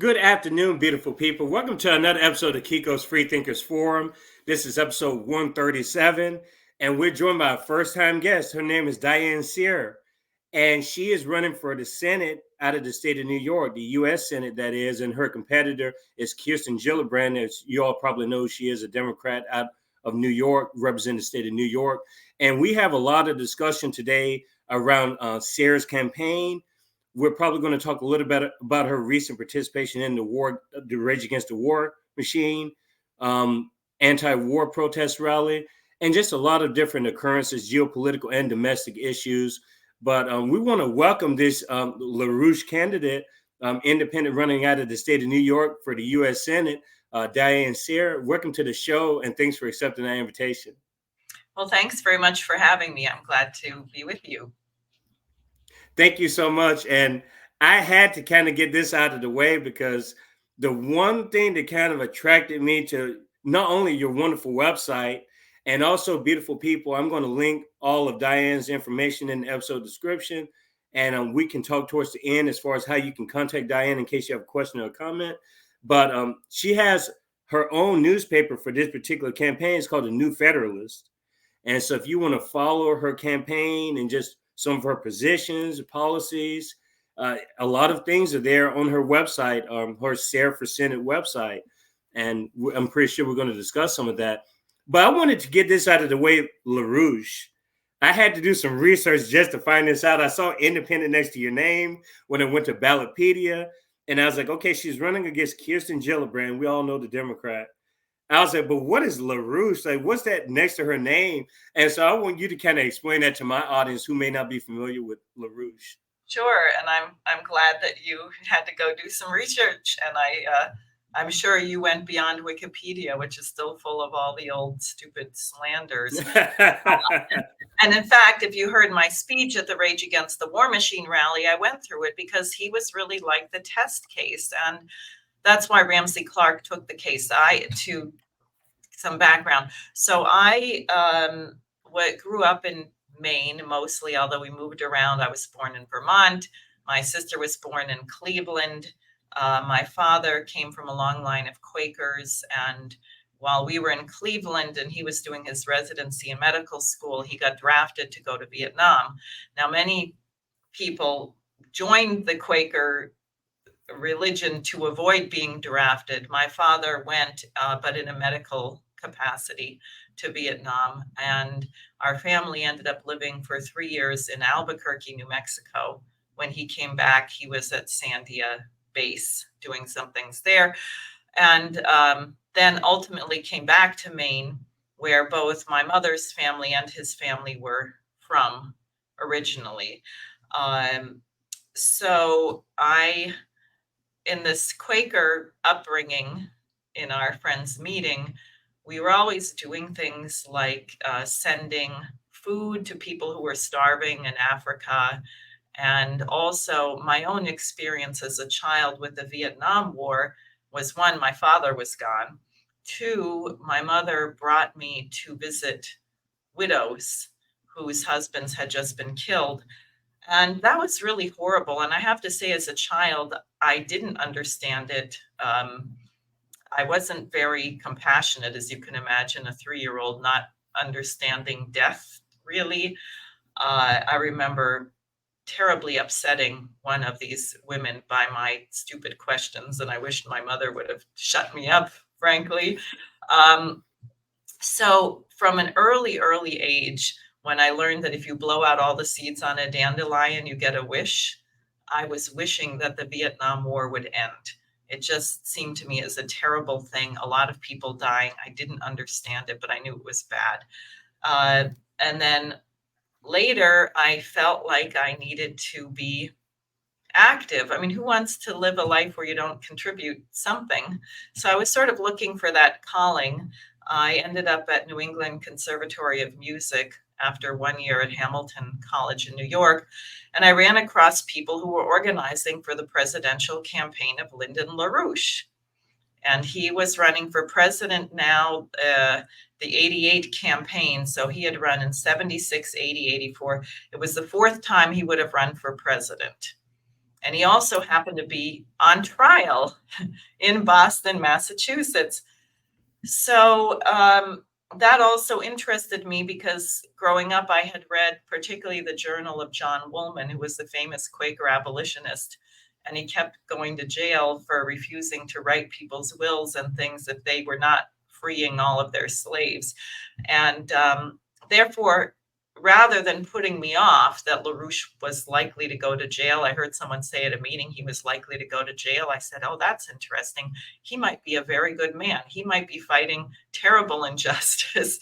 Good afternoon, beautiful people. Welcome to another episode of Kiko's Free Thinkers Forum. This is episode 137, and we're joined by a first-time guest. Her name is Diane Sare, and she is running for the Senate out of the state of New York, the U.S. Senate, that is, and her competitor is Kirsten Gillibrand. As you all probably know, she is a Democrat out of New York, representing the state of New York. And we have a lot of discussion today around Sare's campaign. We're probably going to talk a little bit about her recent participation in the Rage Against the War Machine, anti-war protest rally, and just a lot of different occurrences, geopolitical and domestic issues. But we want to welcome this LaRouche candidate, independent running out of the state of New York for the U.S. Senate, Diane Sare. Welcome to the show, and thanks for accepting our invitation. Well, thanks very much for having me. I'm glad to be with you. Thank you so much. And I had to kind of get this out of the way because the one thing that kind of attracted me to not only your wonderful website and also beautiful people, I'm going to link all of Diane's information in the episode description. And we can talk towards the end as far as how you can contact Diane in case you have a question or a comment. But she has her own newspaper for this particular campaign. It's called The New Federalist. And so if you want to follow her campaign and just some of her positions, policies, a lot of things are there on her website, her Sare for Senate website. And I'm pretty sure we're going to discuss some of that. But I wanted to get this out of the way, LaRouche. I had to do some research just to find this out. I saw independent next to your name when I went to Ballotpedia. And I was like, okay, she's running against Kirsten Gillibrand. We all know the Democrat. I was like, but what is LaRouche? Like, what's that next to her name? And so I want you to kind of explain that to my audience who may not be familiar with LaRouche. Sure, and I'm glad that you had to go do some research, and I'm sure you went beyond Wikipedia, which is still full of all the old stupid slanders. And in fact, if you heard my speech at the Rage Against the War Machine rally, I went through it because he was really like the test case, and that's why Ramsey Clark took the case. To some background. So I grew up in Maine mostly, although we moved around. I was born in Vermont. My sister was born in Cleveland. My father came from a long line of Quakers. And while we were in Cleveland and he was doing his residency in medical school, he got drafted to go to Vietnam. Now, many people joined the Quaker religion to avoid being drafted. My father went, but in a medical capacity, to Vietnam, and our family ended up living for 3 years in Albuquerque, New Mexico. When he came back, he was at Sandia base doing some things there, and then ultimately came back to Maine, where both my mother's family and his family were from originally. So I, in this Quaker upbringing, in our friends' meeting, we were always doing things like sending food to people who were starving in Africa. And also my own experience as a child with the Vietnam War was, one, my father was gone. Two, my mother brought me to visit widows whose husbands had just been killed. And that was really horrible. And I have to say, as a child, I didn't understand it. I wasn't very compassionate, as you can imagine, a 3-year-old not understanding death, really. I remember terribly upsetting one of these women by my stupid questions, and I wish my mother would have shut me up, frankly. So from an early age, when I learned that if you blow out all the seeds on a dandelion, you get a wish, I was wishing that the Vietnam War would end. It just seemed to me as a terrible thing. A lot of people dying. I didn't understand it, but I knew it was bad. And then later, I felt like I needed to be active. I mean, who wants to live a life where you don't contribute something? So I was sort of looking for that calling. I ended up at New England Conservatory of Music after 1 year at Hamilton College in New York. And I ran across people who were organizing for the presidential campaign of Lyndon LaRouche. And he was running for president now, the 88 campaign. So he had run in 76, 80, 84. It was the fourth time he would have run for president. And he also happened to be on trial in Boston, Massachusetts. So that also interested me because growing up, I had read particularly the journal of John Woolman, who was the famous Quaker abolitionist. And he kept going to jail for refusing to write people's wills and things if they were not freeing all of their slaves. And therefore, rather than putting me off that LaRouche was likely to go to jail, I heard someone say at a meeting he was likely to go to jail. I said, oh, that's interesting. He might be a very good man. He might be fighting terrible injustice.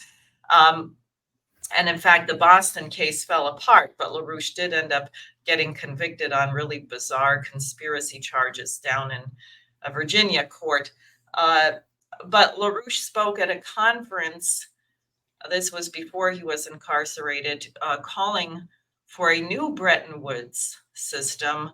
And in fact, the Boston case fell apart, but LaRouche did end up getting convicted on really bizarre conspiracy charges down in a Virginia court. But LaRouche spoke at a conference. This was before he was incarcerated, calling for a new Bretton Woods system,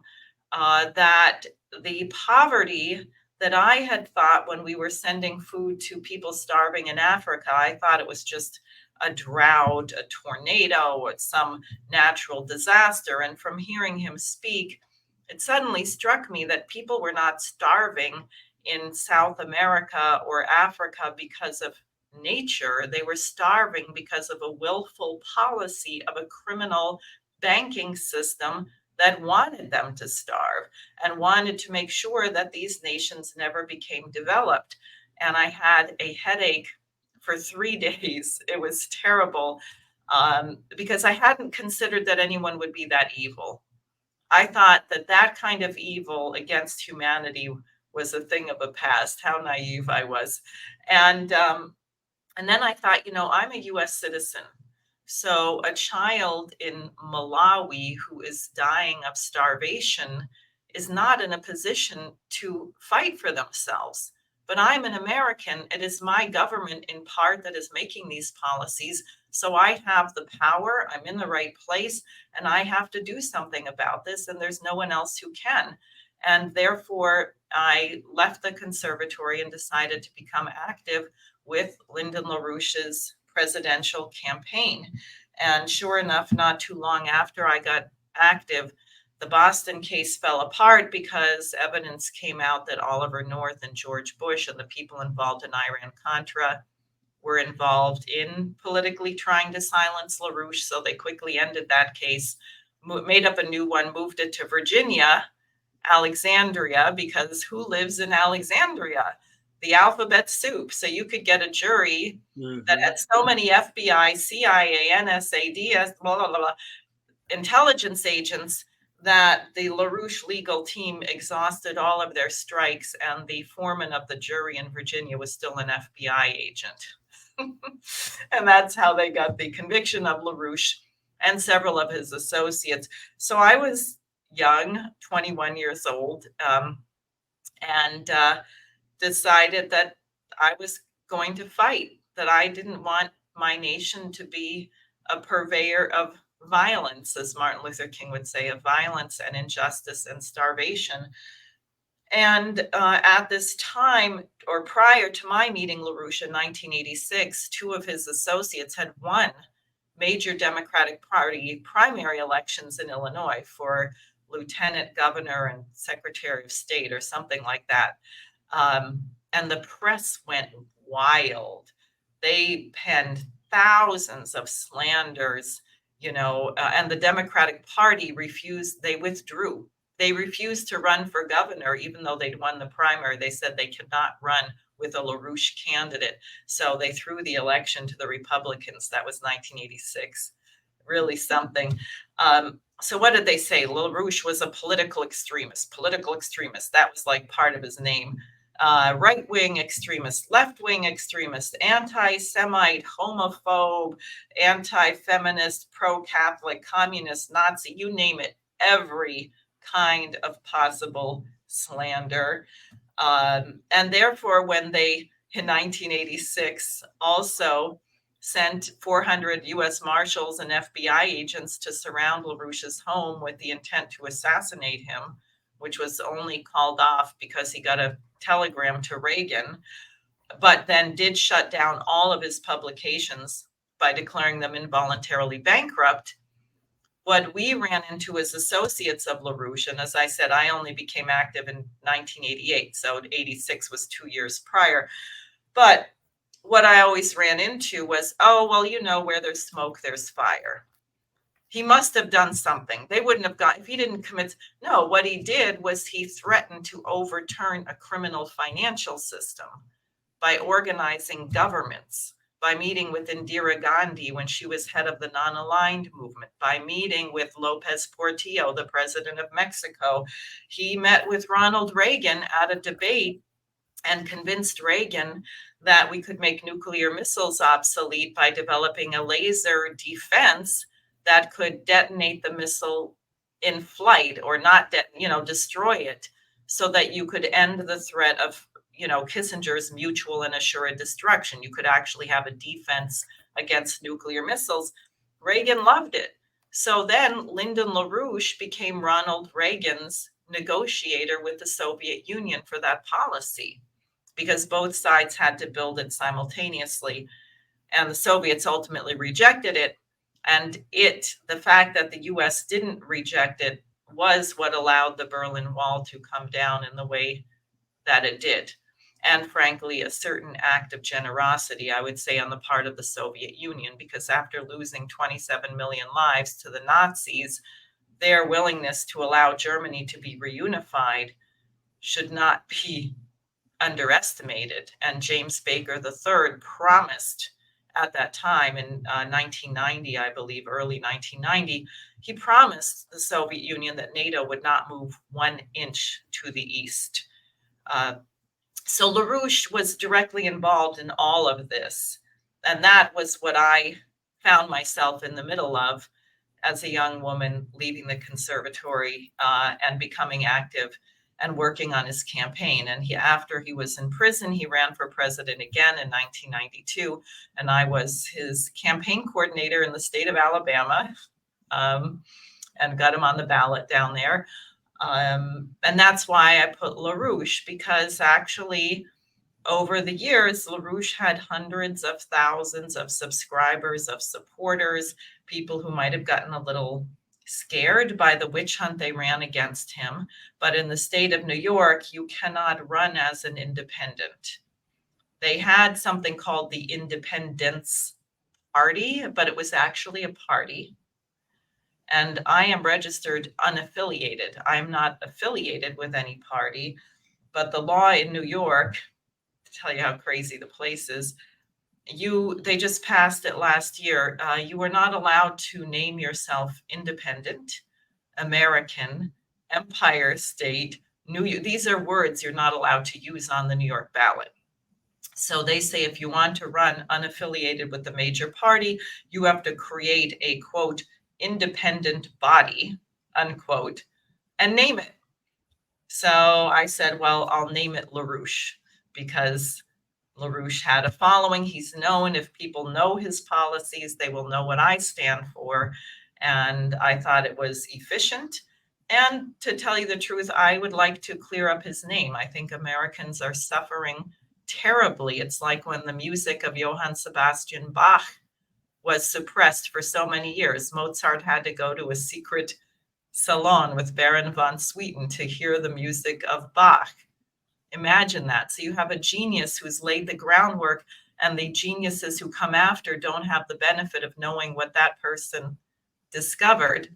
that the poverty that I had thought when we were sending food to people starving in Africa, I thought it was just a drought, a tornado, or some natural disaster. And from hearing him speak, it suddenly struck me that people were not starving in South America or Africa because of nature. They were starving because of a willful policy of a criminal banking system that wanted them to starve and wanted to make sure that these nations never became developed. And I had a headache for 3 days. It was terrible, because I hadn't considered that anyone would be that evil. I thought that that kind of evil against humanity was a thing of a past. How naive I was. And then I thought, I'm a US citizen. So a child in Malawi who is dying of starvation is not in a position to fight for themselves. But I'm an American. It is my government in part that is making these policies. So I have the power. I'm in the right place, and I have to do something about this. And there's no one else who can. And therefore, I left the conservatory and decided to become active with Lyndon LaRouche's presidential campaign. And sure enough, not too long after I got active, the Boston case fell apart because evidence came out that Oliver North and George Bush and the people involved in Iran-Contra were involved in politically trying to silence LaRouche. So they quickly ended that case, made up a new one, moved it to Virginia, Alexandria, because who lives in Alexandria? The alphabet soup. So you could get a jury that had so many FBI, CIA, NSA, DS, blah, blah, blah, intelligence agents that the LaRouche legal team exhausted all of their strikes, and the foreman of the jury in Virginia was still an FBI agent. And that's how they got the conviction of LaRouche and several of his associates. So I was young, 21 years old, and decided that I was going to fight, that I didn't want my nation to be a purveyor of violence, as Martin Luther King would say, of violence and injustice and starvation. And at this time, or prior to my meeting LaRouche in 1986, two of his associates had won major Democratic Party primary elections in Illinois for lieutenant governor and secretary of state or something like that. And the press went wild. They penned thousands of slanders, and the Democratic Party withdrew. They refused to run for governor, even though they'd won the primary. They said they could not run with a LaRouche candidate. So they threw the election to the Republicans. That was 1986. Really something. So what did they say? LaRouche was a political extremist. That was like part of his name. Right-wing extremist, left-wing extremist, anti-Semite, homophobe, anti-feminist, pro-Catholic, communist, Nazi, you name it, every kind of possible slander. And therefore, when they, in 1986, also sent 400 U.S. Marshals and FBI agents to surround LaRouche's home with the intent to assassinate him, which was only called off because he got a telegram to Reagan, but then did shut down all of his publications by declaring them involuntarily bankrupt. What we ran into as associates of LaRouche, and as I said, I only became active in 1988, so 86 was 2 years prior. But what I always ran into was, oh, well, where there's smoke, there's fire. He must have done something. They wouldn't have got, if he didn't commit. No, what he did was he threatened to overturn a criminal financial system by organizing governments, by meeting with Indira Gandhi when she was head of the non-aligned movement, by meeting with Lopez Portillo, the president of Mexico. He met with Ronald Reagan at a debate and convinced Reagan that we could make nuclear missiles obsolete by developing a laser defense that could detonate the missile in flight or not, destroy it, so that you could end the threat of, Kissinger's mutual and assured destruction. You could actually have a defense against nuclear missiles. Reagan loved it. So then Lyndon LaRouche became Ronald Reagan's negotiator with the Soviet Union for that policy, because both sides had to build it simultaneously. And the Soviets ultimately rejected it. And the fact that the US didn't reject it was what allowed the Berlin Wall to come down in the way that it did. And frankly, a certain act of generosity, I would say, on the part of the Soviet Union, because after losing 27 million lives to the Nazis, their willingness to allow Germany to be reunified should not be underestimated. And James Baker III promised at that time in 1990, I believe, early 1990, he promised the Soviet Union that NATO would not move 1 inch to the east. So LaRouche was directly involved in all of this. And that was what I found myself in the middle of as a young woman leaving the conservatory and becoming active and working on his campaign. And after he was in prison, he ran for president again in 1992. And I was his campaign coordinator in the state of Alabama, and got him on the ballot down there. And that's why I put LaRouche, because actually over the years, LaRouche had hundreds of thousands of subscribers, of supporters, people who might have gotten a little scared by the witch hunt they ran against him. But in the state of New York, you cannot run as an independent. They had something called the Independence Party, but it was actually a party. And I am registered unaffiliated. I'm not affiliated with any party, but the law in New York, to tell you how crazy the place is, they just passed it last year. You are not allowed to name yourself independent, American, Empire State, these are words you're not allowed to use on the New York ballot. So they say if you want to run unaffiliated with the major party, you have to create a, quote, independent body, unquote, and name it. So I said, well, I'll name it LaRouche, because LaRouche had a following. He's known. If people know his policies, they will know what I stand for. And I thought it was efficient. And to tell you the truth, I would like to clear up his name. I think Americans are suffering terribly. It's like when the music of Johann Sebastian Bach was suppressed for so many years. Mozart had to go to a secret salon with Baron von Swieten to hear the music of Bach. Imagine that. So you have a genius who's laid the groundwork, and the geniuses who come after don't have the benefit of knowing what that person discovered.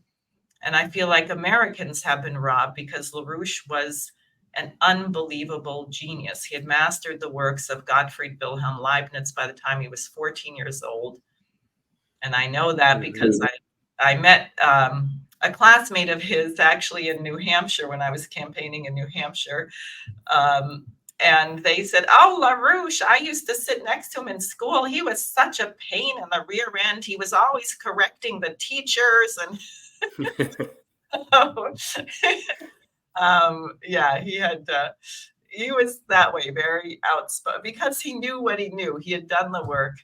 And I feel like Americans have been robbed, because LaRouche was an unbelievable genius. He had mastered the works of Gottfried Wilhelm Leibniz by the time he was 14 years old. And I know that because I met a classmate of his actually in New Hampshire when I was campaigning in New Hampshire. And they said, oh, LaRouche, I used to sit next to him in school. He was such a pain in the rear end. He was always correcting the teachers. And yeah, he was that way, very outspoken, because he knew what he knew. He had done the work.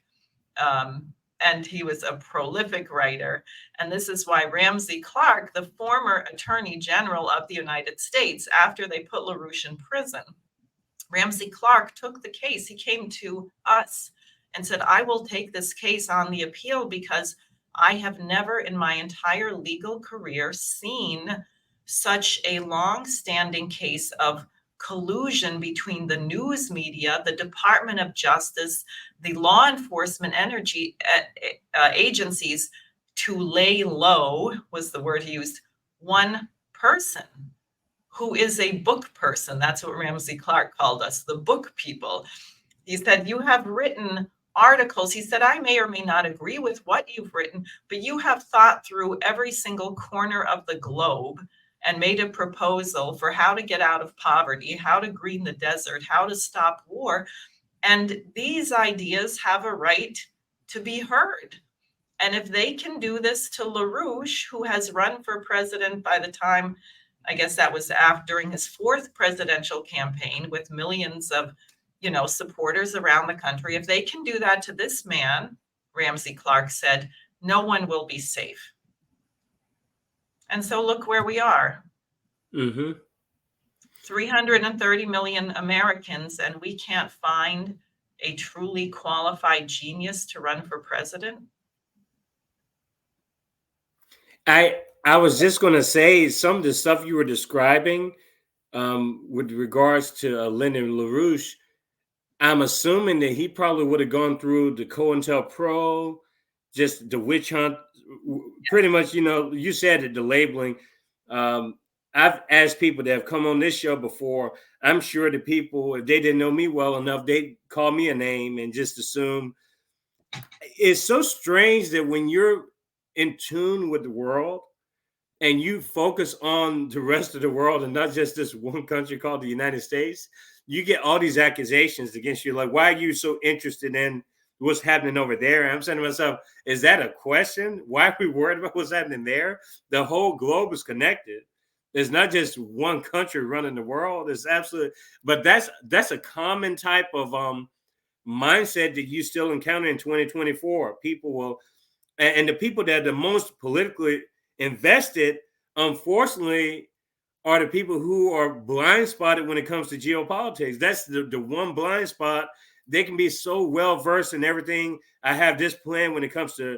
And he was a prolific writer. And this is why Ramsey Clark, the former Attorney General of the United States, after they put LaRouche in prison, Ramsey Clark took the case. He came to us and said, I will take this case on the appeal, because I have never in my entire legal career seen such a long-standing case of collusion between the news media, the Department of Justice, the law enforcement agencies to lay low, was the word he used, one person who is a book person. That's what Ramsey Clark called us, the book people. He said, you have written articles. He said, I may or may not agree with what you've written, but you have thought through every single corner of the globe and made a proposal for how to get out of poverty, how to green the desert, how to stop war. And these ideas have a right to be heard. And if they can do this to LaRouche, who has run for president by the time, I guess that was during his fourth presidential campaign with millions of, supporters around the country, if they can do that to this man, Ramsey Clark said, no one will be safe. And so look where we are. 330 million Americans, and we can't find a truly qualified genius to run for president. I was just going to say some of the stuff you were describing with regards to Lyndon LaRouche. I'm assuming that he probably would have gone through the COINTELPRO, just the witch hunt, pretty much, you said it, the labeling. I've asked people that have come on this show before. I'm sure the people, if they didn't know me well enough, they'd call me a name and just assume. It's so strange that when you're in tune with the world and you focus on the rest of the world and not just this one country called the United States, you get all these accusations against you. Like, why are you so interested in what's happening over there? And I'm saying to myself, is that a question? Why are we worried about what's happening there? The whole globe is connected. There's not just one country running the world. It's absolutely, but that's a common type of mindset that you still encounter in 2024. People will, and the people that are the most politically invested, unfortunately, are the people who are blind spotted when it comes to geopolitics. That's the one blind spot. They can be so well versed in everything. I have this plan when it comes to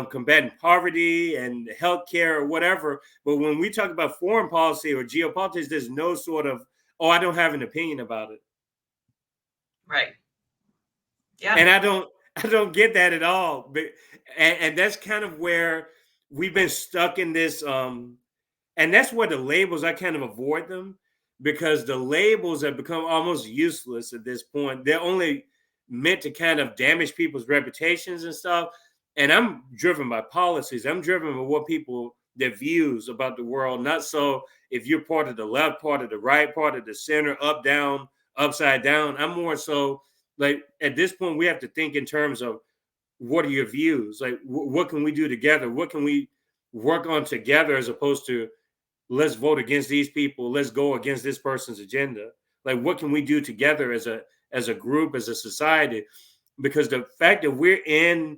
combating poverty and healthcare or whatever. But when we talk about foreign policy or geopolitics, there's no sort of, oh, I don't have an opinion about it. Right. Yeah. And I don't get that at all. But and that's kind of where we've been stuck in this. And that's where the labels, I kind of avoid them because the labels have become almost useless at this point. They're only meant to kind of damage people's reputations and stuff. And I'm driven by policies. I'm driven by what people, their views about the world. Not so if you're part of the left, part of the right, part of the center, up, down, upside down. I'm more so like at this point, we have to think in terms of what are your views? Like, what can we do together? What can we work on together as opposed to let's vote against these people. Let's go against this person's agenda. Like, what can we do together as a group, as a society? Because the fact that we're in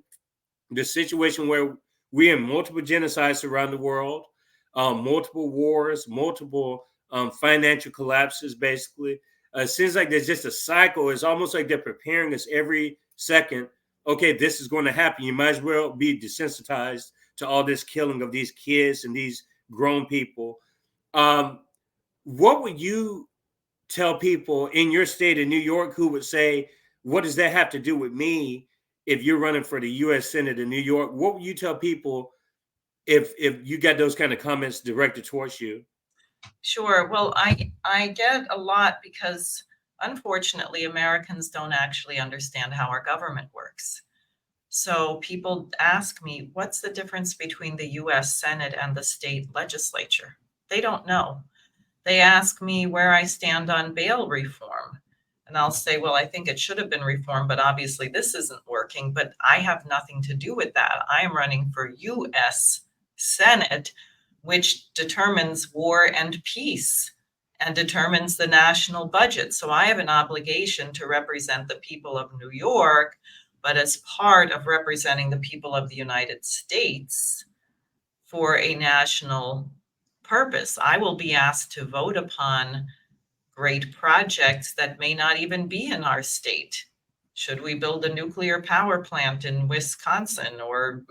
the situation where we're in multiple genocides around the world, multiple wars, multiple financial collapses, basically, it seems like there's just a cycle. It's almost like they're preparing us every second. Okay, this is going to happen. You might as well be desensitized to all this killing of these kids and these grown people. What would you tell people in your state of New York who would say, what does that have to do with me if you're running for the U.S. Senate in New York? What would you tell people if you got those kind of comments directed towards you? Sure. Well, I get a lot because unfortunately, Americans don't actually understand how our government works. So people ask me, what's the difference between the US Senate and the state legislature? They don't know. They ask me where I stand on bail reform. And I'll say, well, I think it should have been reformed, but obviously this isn't working. But I have nothing to do with that. I am running for US Senate, which determines war and peace and determines the national budget. So I have an obligation to represent the people of New York, but as part of representing the people of the United States for a national purpose. I will be asked to vote upon great projects that may not even be in our state Should we build a nuclear power plant in Wisconsin? Or,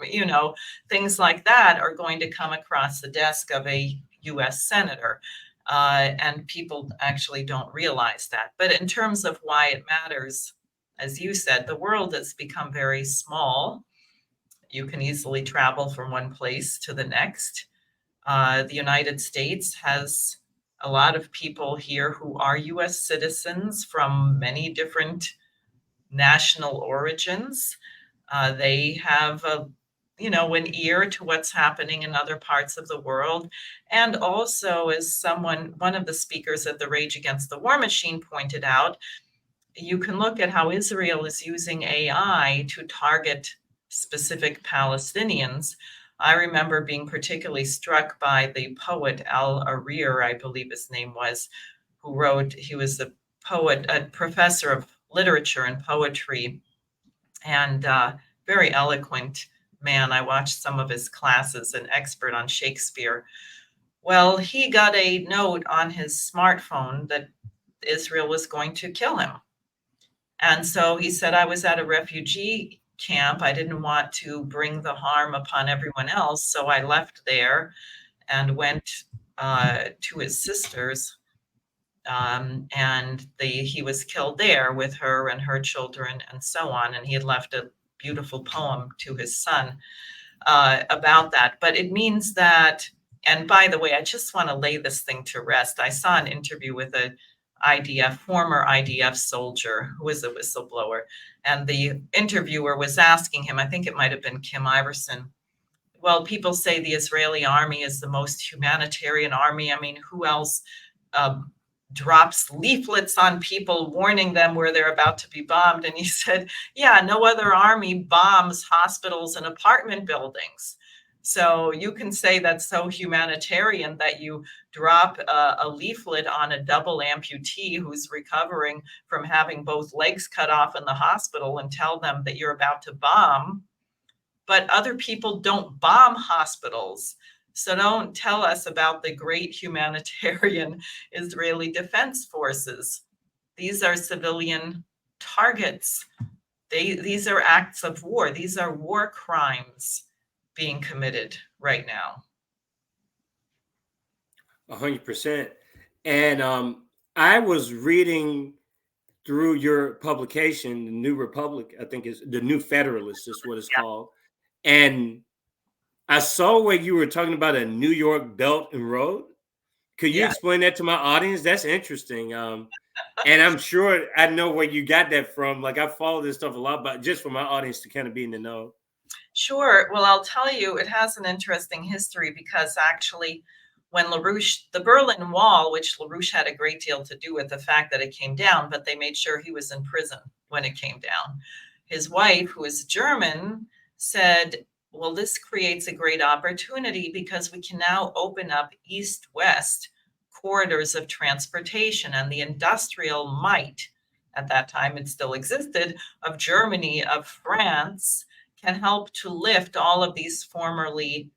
things like that are going to come across the desk of a US senator. And people actually don't realize that. But in terms of why it matters, as you said, the world has become very small. You can easily travel from one place to the next. The United States has a lot of people here who are US citizens from many different national origins. They have an ear to what's happening in other parts of the world. And also, as one of the speakers at the Rage Against the War Machine pointed out, you can look at how Israel is using AI to target specific Palestinians. I remember being particularly struck by the poet Al Arir, I believe his name was, he was a poet, a professor of literature and poetry, and very eloquent man. I watched some of his classes, an expert on Shakespeare. Well, he got a note on his smartphone that Israel was going to kill him. And so he said, I was at a refugee camp. I didn't want to bring the harm upon everyone else. So I left there and went to his sister's. And he was killed there with her and her children and so on. And he had left a beautiful poem to his son about that. But it means that, and by the way, I just want to lay this thing to rest. I saw an interview with a former IDF soldier who was a whistleblower. And the interviewer was asking him, I think it might have been Kim Iverson, well, people say the Israeli army is the most humanitarian army. I mean, who else drops leaflets on people warning them where they're about to be bombed? And he said, yeah, no other army bombs hospitals and apartment buildings. So you can say that's so humanitarian that you drop a leaflet on a double amputee who's recovering from having both legs cut off in the hospital and tell them that you're about to bomb. But other people don't bomb hospitals. So don't tell us about the great humanitarian Israeli Defense Forces. These are civilian targets. These are acts of war. These are war crimes being committed right now. 100%. And I was reading through your publication, The New Republic, I think is The New Federalist is what it's called. And I saw where you were talking about a New York Belt and Road. Could you explain that to my audience? That's interesting. And I'm sure I know where you got that from. Like I follow this stuff a lot, but just for my audience to kind of be in the know. Sure. Well, I'll tell you, it has an interesting history because actually when LaRouche, the Berlin Wall, which LaRouche had a great deal to do with the fact that it came down, but they made sure he was in prison when it came down. His wife, who is German, said, well, this creates a great opportunity because we can now open up east-west corridors of transportation, and the industrial might, at that time it still existed, of Germany, of France, can help to lift all of these formerly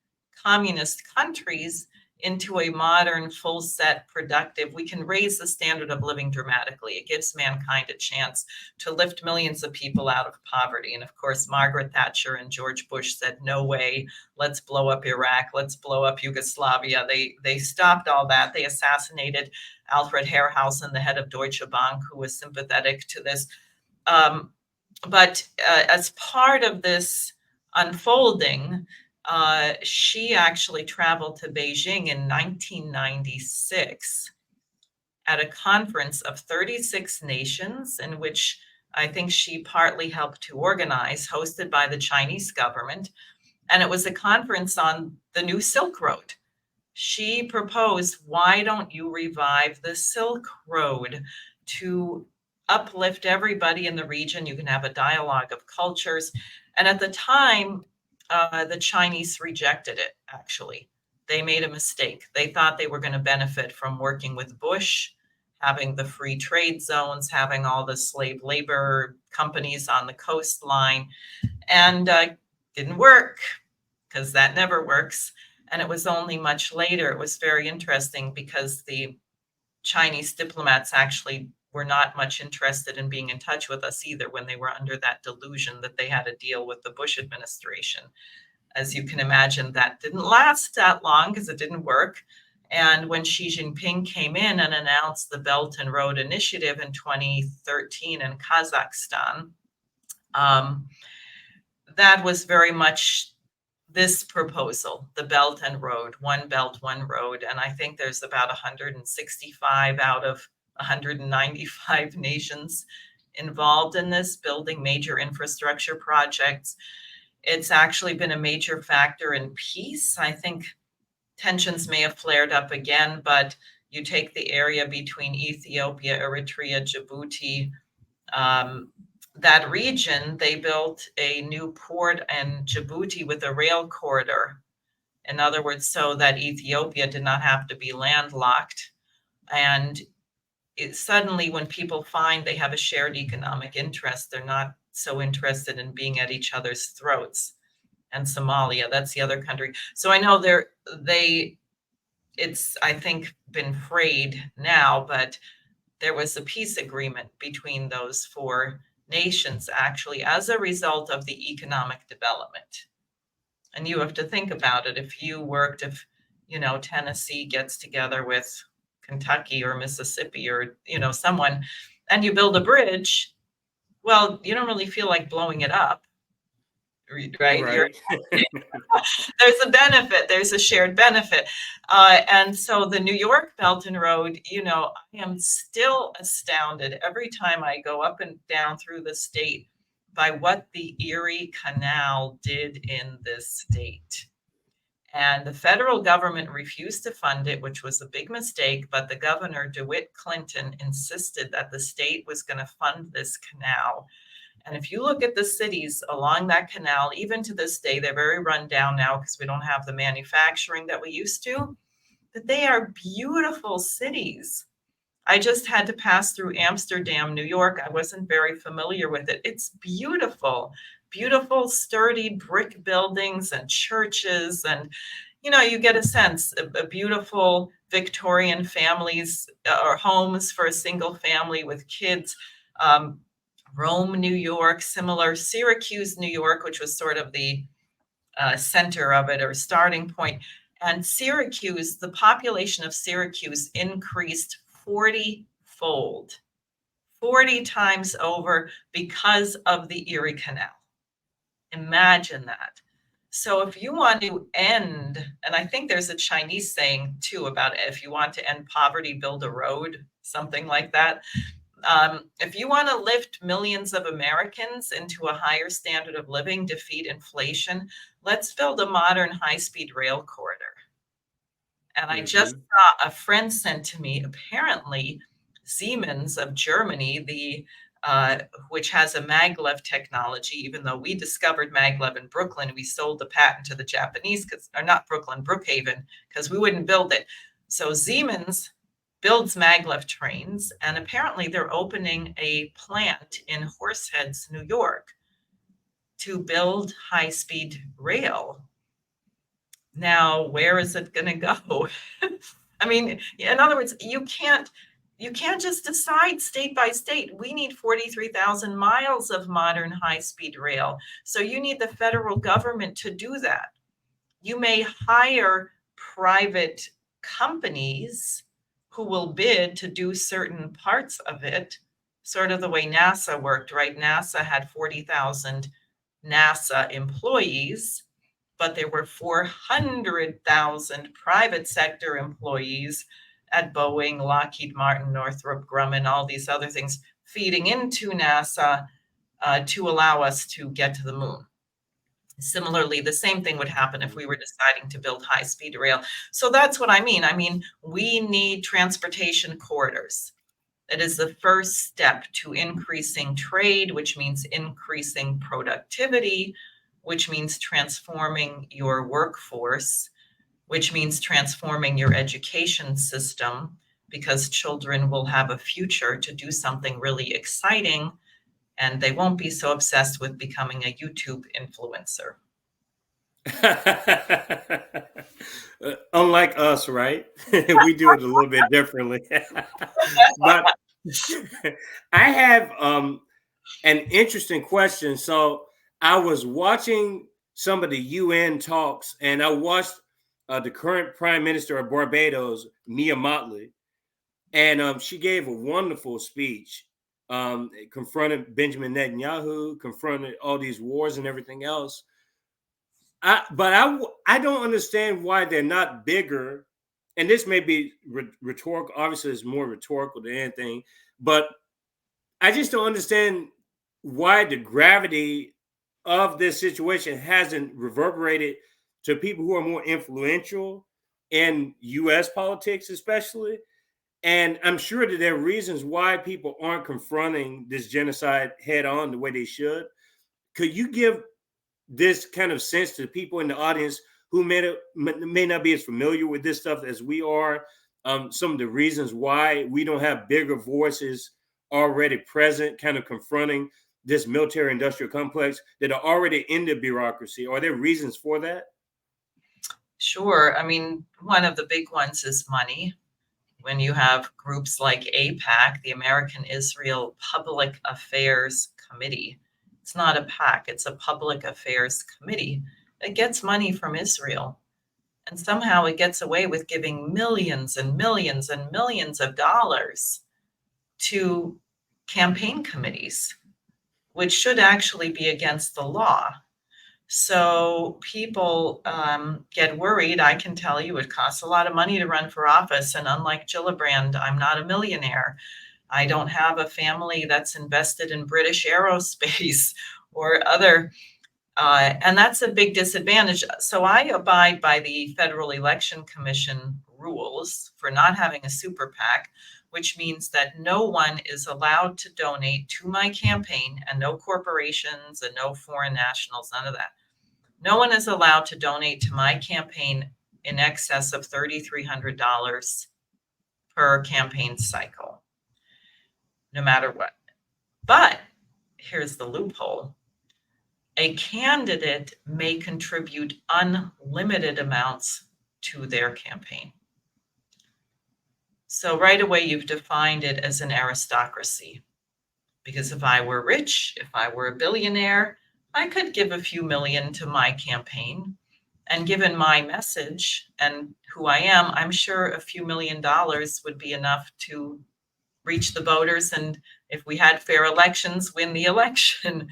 communist countries into a modern, full set, productive. We can raise the standard of living dramatically. It gives mankind a chance to lift millions of people out of poverty. And of course, Margaret Thatcher and George Bush said, no way, let's blow up Iraq, let's blow up Yugoslavia. They stopped all that. They assassinated Alfred Herrhausen, the head of Deutsche Bank, who was sympathetic to this. But as part of this unfolding, she actually traveled to Beijing in 1996 at a conference of 36 nations in which I think she partly helped to organize, hosted by the Chinese government. And it was a conference on the new Silk Road. She proposed, why don't you revive the Silk Road to uplift everybody in the region? You can have a dialogue of cultures. And at the time, the Chinese rejected it, actually. They made a mistake. They thought they were going to benefit from working with Bush, having the free trade zones, having all the slave labor companies on the coastline. And didn't work, because that never works. And it was only much later. It was very interesting because the Chinese diplomats actually were not much interested in being in touch with us either when they were under that delusion that they had to deal with the Bush administration. As you can imagine, that didn't last that long because it didn't work. And when Xi Jinping came in and announced the Belt and Road Initiative in 2013 in Kazakhstan, that was very much this proposal, the Belt and Road, one belt, one road. And I think there's about 165 out of 195 nations involved in this, building major infrastructure projects. It's actually been a major factor in peace. I think tensions may have flared up again, but you take the area between Ethiopia, Eritrea, Djibouti, that region, they built a new port in Djibouti with a rail corridor. In other words, so that Ethiopia did not have to be landlocked. And suddenly when people find they have a shared economic interest, they're not so interested in being at each other's throats. And Somalia, that's the other country. So I know it's, I think, been frayed now, but there was a peace agreement between those four nations actually as a result of the economic development. And you have to think about it. If Tennessee gets together with Kentucky or Mississippi or, someone, and you build a bridge, well, you don't really feel like blowing it up, right? Right. There's a benefit, there's a shared benefit. And so the New York Belt and Road, I am still astounded every time I go up and down through the state by what the Erie Canal did in this state. And the federal government refused to fund it, which was a big mistake. But the governor, DeWitt Clinton, insisted that the state was going to fund this canal. And if you look at the cities along that canal, even to this day, they're very run down now because we don't have the manufacturing that we used to, but they are beautiful cities. I just had to pass through Amsterdam, New York. I wasn't very familiar with it. It's beautiful, beautiful, sturdy brick buildings and churches. And, you get a sense of a beautiful Victorian families or homes for a single family with kids. Rome, New York, similar. Syracuse, New York, which was sort of the center of it or starting point. And Syracuse, the population of Syracuse increased 40-fold, 40 times over because of the Erie Canal. Imagine that. So if you want to end, and I think there's a Chinese saying too about if you want to end poverty, build a road, something like that. If you want to lift millions of Americans into a higher standard of living, defeat inflation, let's build a modern high-speed rail corridor. And I just saw a friend sent to me, apparently Siemens of Germany, which has a maglev technology, even though we discovered maglev in Brooklyn, we sold the patent to the Japanese, or not Brooklyn, Brookhaven, because we wouldn't build it. So Siemens builds maglev trains, and apparently they're opening a plant in Horseheads, New York, to build high-speed rail. Now, where is it going to go? I mean, in other words, you can't just decide state by state. We need 43,000 miles of modern high-speed rail. So you need the federal government to do that. You may hire private companies who will bid to do certain parts of it, sort of the way NASA worked, right? NASA had 40,000 NASA employees, but there were 400,000 private sector employees at Boeing, Lockheed Martin, Northrop Grumman, all these other things feeding into NASA to allow us to get to the moon. Similarly, the same thing would happen if we were deciding to build high-speed rail. So that's what I mean. I mean, we need transportation corridors. It is the first step to increasing trade, which means increasing productivity, which means transforming your workforce, which means transforming your education system, because children will have a future to do something really exciting, and they won't be so obsessed with becoming a YouTube influencer. Unlike us, right? We do it a little bit differently. But I have an interesting question. So I was watching some of the UN talks, and I watched the current Prime Minister of Barbados, Mia Mottley, and she gave a wonderful speech, confronted Benjamin Netanyahu, confronted all these wars and everything else. I don't understand why they're not bigger. And this may be rhetorical. Obviously, it's more rhetorical than anything. But I just don't understand why the gravity of this situation hasn't reverberated to people who are more influential in U.S. politics, especially. And I'm sure that there are reasons why people aren't confronting this genocide head on the way they should. Could you give this kind of sense to people in the audience who may not be as familiar with this stuff as we are? Some of the reasons why we don't have bigger voices already present, kind of confronting this military industrial complex that are already in the bureaucracy. Are there reasons for that? Sure. I mean, one of the big ones is money. When you have groups like APAC, the American Israel Public Affairs Committee, it's not a PAC, it's a Public Affairs Committee. It gets money from Israel. And somehow it gets away with giving millions and millions and millions of dollars to campaign committees, which should actually be against the law. So people get worried. I can tell you it costs a lot of money to run for office. And unlike Gillibrand, I'm not a millionaire. I don't have a family that's invested in British aerospace or other, and that's a big disadvantage. So I abide by the Federal Election Commission rules for not having a super PAC, which means that no one is allowed to donate to my campaign, and no corporations and no foreign nationals, none of that. No one is allowed to donate to my campaign in excess of $3,300 per campaign cycle, no matter what. But here's the loophole. A candidate may contribute unlimited amounts to their campaign. So right away, you've defined it as an aristocracy. Because if I were rich, if I were a billionaire, I could give a few million to my campaign. And given my message and who I am, I'm sure a few $1,000,000 would be enough to reach the voters. And if we had fair elections, win the election.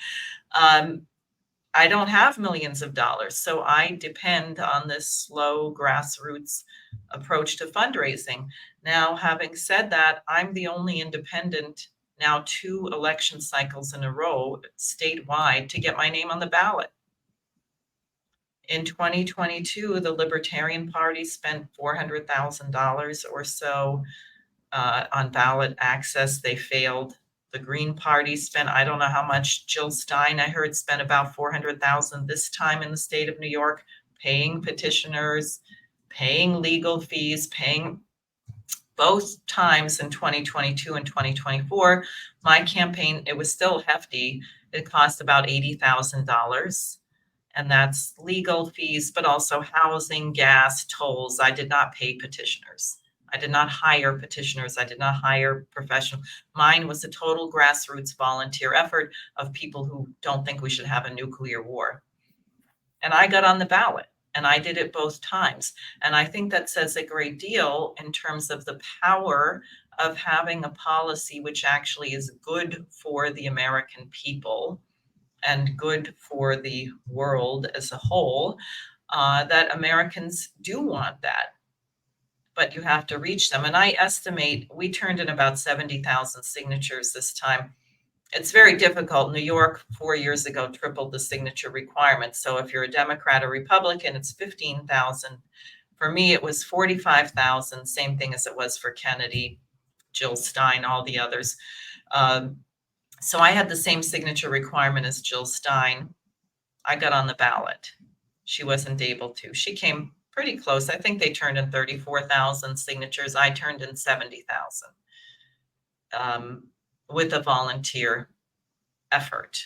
I don't have millions of dollars, so I depend on this slow grassroots approach to fundraising. Now, having said that, I'm the only independent now 2 election cycles in a row statewide to get my name on the ballot. In 2022, the Libertarian Party spent $400,000 or so on ballot access. They failed. The Green Party spent, I don't know how much. Jill Stein, I heard, spent about $400,000 this time in the state of New York, paying petitioners, paying legal fees, paying both times in 2022 and 2024. My campaign, it was still hefty. It cost about $80,000. And that's legal fees, but also housing, gas, tolls. I did not pay petitioners. I did not hire petitioners. I did not hire professionals. Mine was a total grassroots volunteer effort of people who don't think we should have a nuclear war. And I got on the ballot, and I did it both times. And I think that says a great deal in terms of the power of having a policy which actually is good for the American people and good for the world as a whole, that Americans do want that. But you have to reach them. And I estimate we turned in about 70,000 signatures this time. It's very difficult. New York 4 years ago tripled the signature requirement. So if you're a Democrat or Republican, it's 15,000. For me, it was 45,000, same thing as it was for Kennedy, Jill Stein, all the others. So I had the same signature requirement as Jill Stein. I got on the ballot. She wasn't able to. She came pretty close. I think they turned in 34,000 signatures. I turned in 70,000 with a volunteer effort.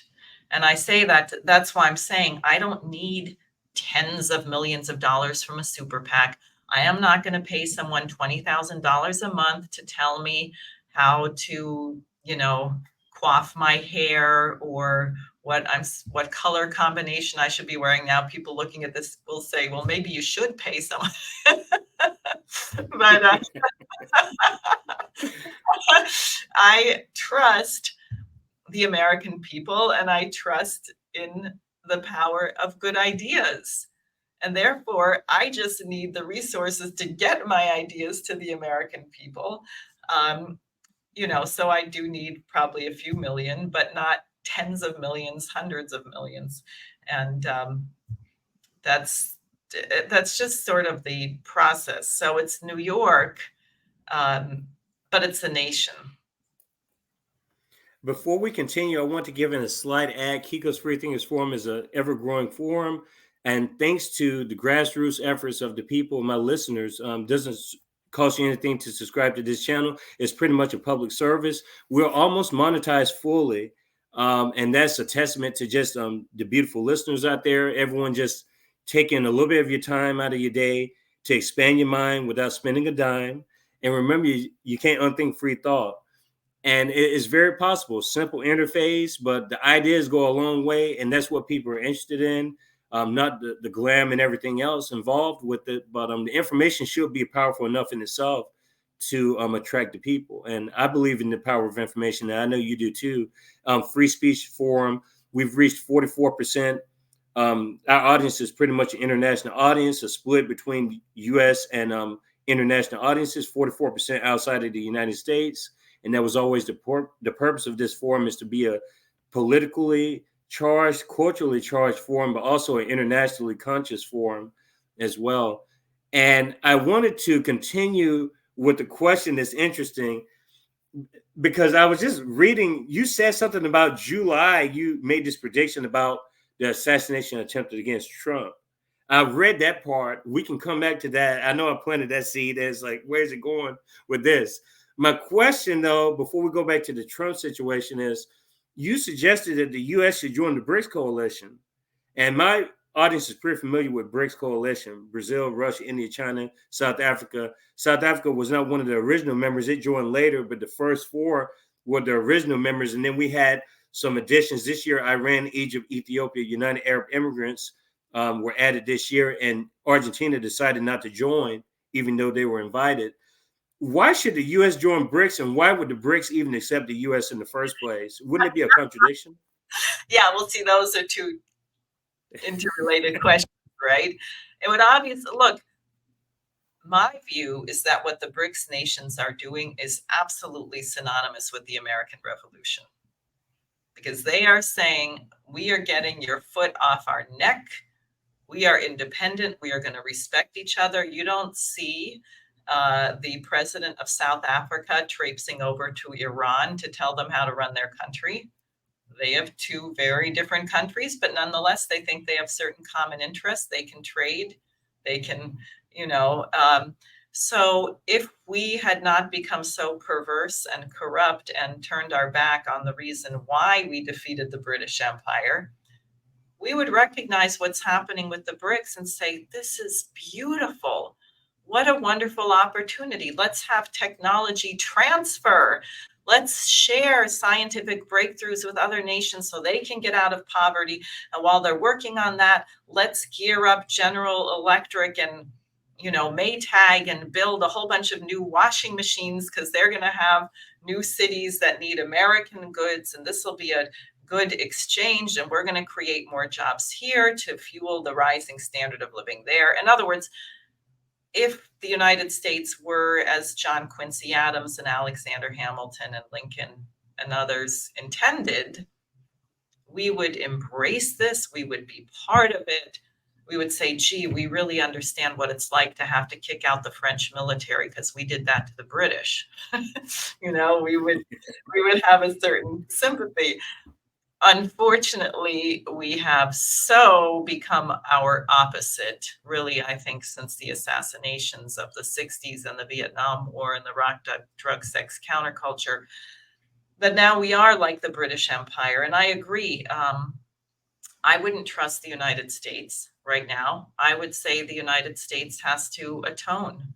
And I say that, that's why I'm saying I don't need tens of millions of dollars from a super PAC. I am not going to pay someone $20,000 a month to tell me how to, coif my hair, or what color combination I should be wearing now. People looking at this will say, well, maybe you should pay someone. But I trust the American people, and I trust in the power of good ideas. And therefore, I just need the resources to get my ideas to the American people. So I do need probably a few million, but not tens of millions, hundreds of millions. And that's just sort of the process. So it's New York, but it's a nation. Before we continue, I want to give in a slight ad. Kiko's Free Thinkers Forum is an ever-growing forum, and thanks to the grassroots efforts of the people, my listeners, doesn't cost you anything to subscribe to this channel. It's pretty much a public service. We're almost monetized fully, and that's a testament to just the beautiful listeners out there. Everyone just taking a little bit of your time out of your day to expand your mind without spending a dime. And remember, you can't unthink free thought. And it is very possible, simple interface, but the ideas go a long way, and that's what people are interested in. Not the glam and everything else involved with it, but the information should be powerful enough in itself to attract the people. And I believe in the power of information, and I know you do too. Free Speech Forum, we've reached 44%. Our audience is pretty much an international audience, a split between U.S. and international audiences, 44% outside of the United States. And that was always the purpose of this forum, is to be a politically charged, culturally charged forum, but also an internationally conscious forum as well. And I wanted to continue with the question that's interesting, because I was just reading, you said something about July. You made this prediction about the assassination attempted against Trump. I read that part. We can come back to that. I know I planted that seed as like, where's it going with this? My question, though, before we go back to the Trump situation, is you suggested that the U.S. should join the BRICS coalition. And my audience is pretty familiar with BRICS coalition: Brazil, Russia, India, China, South Africa. South Africa was not one of the original members. It joined later, but the first four were the original members. And then we had some additions this year. Iran, Egypt, Ethiopia, United Arab Emirates were added this year. And Argentina decided not to join, even though they were invited. Why should the U.S. join BRICS, and why would the BRICS even accept the U.S. in the first place? Wouldn't it be a contradiction? Yeah, well, see, those are two interrelated questions, right? It would obviously, look, my view is that what the BRICS nations are doing is absolutely synonymous with the American Revolution, because they are saying, we are getting your foot off our neck. We are independent. We are going to respect each other. You don't see the president of South Africa traipsing over to Iran to tell them how to run their country. They have two very different countries, but nonetheless, they think they have certain common interests. They can trade. They can, so if we had not become so perverse and corrupt and turned our back on the reason why we defeated the British Empire, we would recognize what's happening with the BRICS and say, this is beautiful. What a wonderful opportunity. Let's have technology transfer. Let's share scientific breakthroughs with other nations so they can get out of poverty. And while they're working on that, let's gear up General Electric and, Maytag and build a whole bunch of new washing machines, because they're going to have new cities that need American goods. And this will be a good exchange, and we're going to create more jobs here to fuel the rising standard of living there. In other words, if the United States were, as John Quincy Adams and Alexander Hamilton and Lincoln and others intended, we would embrace this. We would be part of it. We would say, gee, we really understand what it's like to have to kick out the French military, because we did that to the British. We would have a certain sympathy. Unfortunately, we have so become our opposite, really, I think, since the assassinations of the 60s and the Vietnam War and the rock, drug, sex counterculture, that now we are like the British Empire. And I agree. I wouldn't trust the United States right now. I would say the United States has to atone.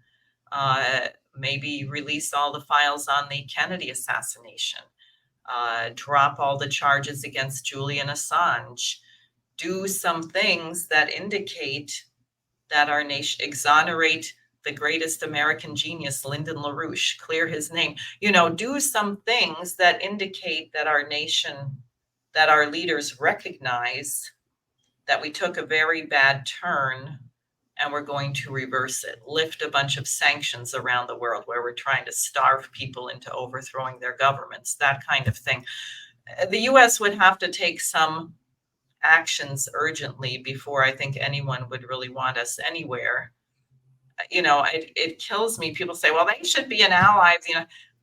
Maybe release all the files on the Kennedy assassination, drop all the charges against Julian Assange, do some things that indicate that our nation, exonerate the greatest American genius, Lyndon LaRouche, clear his name, do some things that indicate that our nation, that our leaders recognize that we took a very bad turn and we're going to reverse it, lift a bunch of sanctions around the world where we're trying to starve people into overthrowing their governments, that kind of thing. The US would have to take some actions urgently before I think anyone would really want us anywhere. It kills me. People say, well, they should be an ally.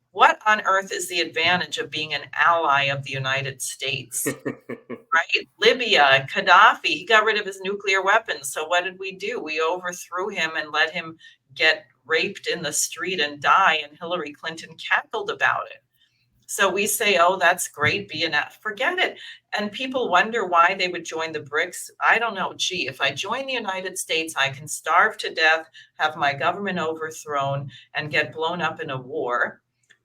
What on earth is the advantage of being an ally of the United States? Right? Libya, Gaddafi, he got rid of his nuclear weapons. So what did we do? We overthrew him and let him get raped in the street and die, and Hillary Clinton cackled about it. So we say, oh, that's great, forget it. And people wonder why they would join the BRICS. I don't know. Gee, if I join the United States, I can starve to death, have my government overthrown, and get blown up in a war.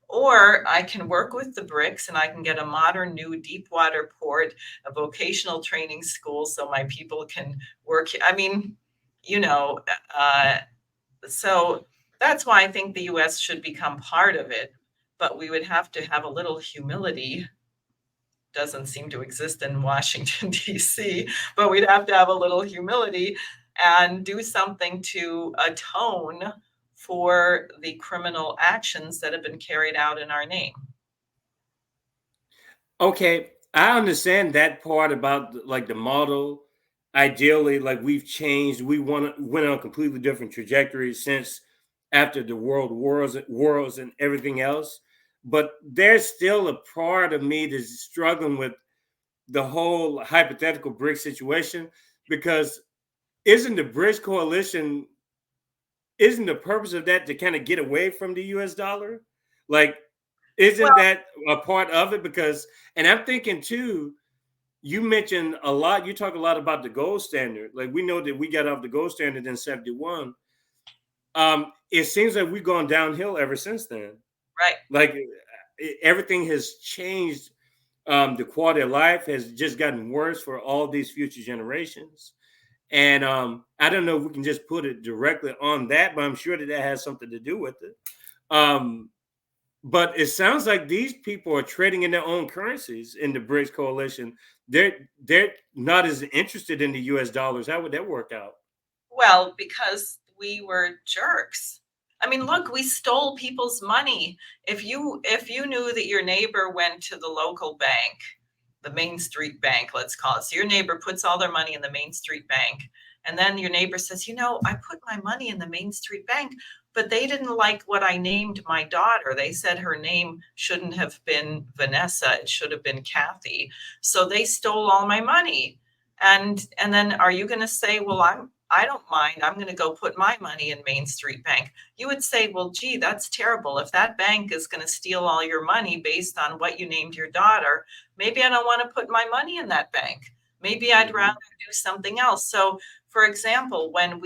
Or I can work with the BRICS and I can get a modern new deep water port, a vocational training school so my people can work. So that's why I think the US should become part of it. But we would have to have a little humility. Doesn't seem to exist in Washington, D.C., but we'd have to have a little humility and do something to atone for the criminal actions that have been carried out in our name. Okay, I understand that part about like the model. Ideally, like we've changed, went on a completely different trajectory since after the world wars and everything else. But there's still a part of me that's struggling with the whole hypothetical BRICS situation because isn't the BRICS coalition, isn't the purpose of that to kind of get away from the US dollar? Like, isn't Well, that a part of it? Because, and I'm thinking too, you mentioned a lot, you talk a lot about the gold standard. Like, we know that we got off the gold standard in 71. It seems like we've gone downhill ever since then. right. Like, everything has changed. The quality of life has just gotten worse for all these future generations. And I don't know if we can just put it directly on that, but I'm sure that that has something to do with it. But it sounds like these people are trading in their own currencies in the BRICS coalition. They're not as interested in the US dollars. How would that work out? Well, because we were jerks. I mean, look, we stole people's money. If you knew that your neighbor went to the local bank, the Main Street Bank, let's call it. So your neighbor puts all their money in the Main Street Bank. And then your neighbor says, I put my money in the Main Street Bank, but they didn't like what I named my daughter. They said her name shouldn't have been Vanessa. It should have been Kathy. So they stole all my money. And then are you going to say, well, I don't mind. I'm going to go put my money in Main Street Bank. You would say, well, gee, that's terrible. If that bank is going to steal all your money based on what you named your daughter, maybe I don't want to put my money in that bank. Maybe I'd rather do something else. So, for example, when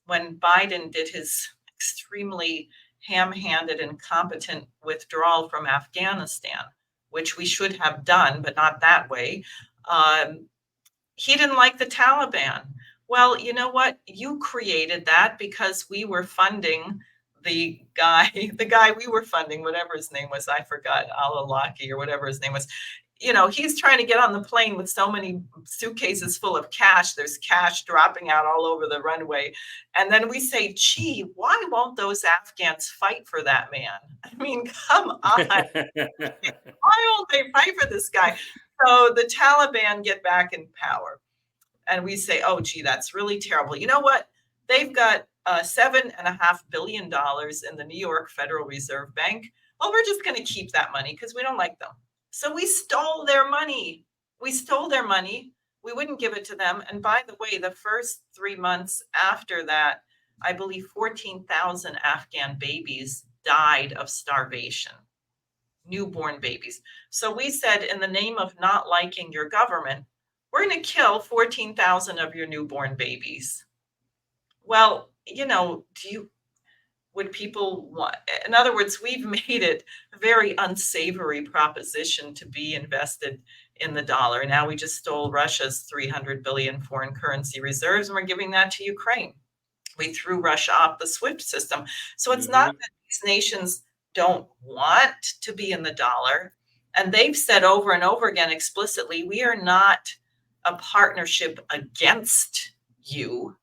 Biden did his extremely ham-handed, incompetent withdrawal from Afghanistan, which we should have done, but not that way, he didn't like the Taliban. Well, you know what? You created that because we were funding the guy we were funding, whatever his name was, I forgot, Al-Awlaki or whatever his name was. He's trying to get on the plane with so many suitcases full of cash. There's cash dropping out all over the runway. And then we say, gee, why won't those Afghans fight for that man? I mean, come on. Why won't they fight for this guy? So the Taliban get back in power. And we say, oh, gee, that's really terrible. You know what? They've got $7.5 billion in the New York Federal Reserve Bank. Well, we're just going to keep that money because we don't like them. So we stole their money. We wouldn't give it to them. And by the way, the first 3 months after that, I believe 14,000 Afghan babies died of starvation. Newborn babies. So we said, in the name of not liking your government, we're going to kill 14,000 of your newborn babies. Well, would people want? In other words, we've made it a very unsavory proposition to be invested in the dollar. Now we just stole Russia's 300 billion foreign currency reserves and we're giving that to Ukraine. We threw Russia off the SWIFT system. So it's not Hmm. that these nations don't want to be in the dollar. And they've said over and over again explicitly, we are not a partnership against you.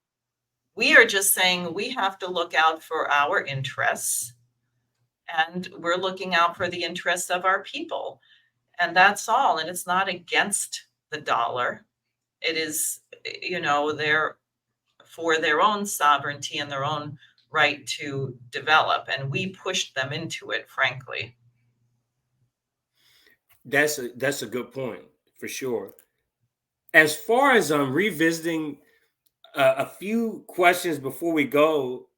We are just saying we have to look out for our interests, and we're looking out for the interests of our people. And that's all. And it's not against the dollar. It is, they're for their own sovereignty and their own right to develop. And we pushed them into it, frankly. That's a good point for sure. As far as revisiting a few questions before we go,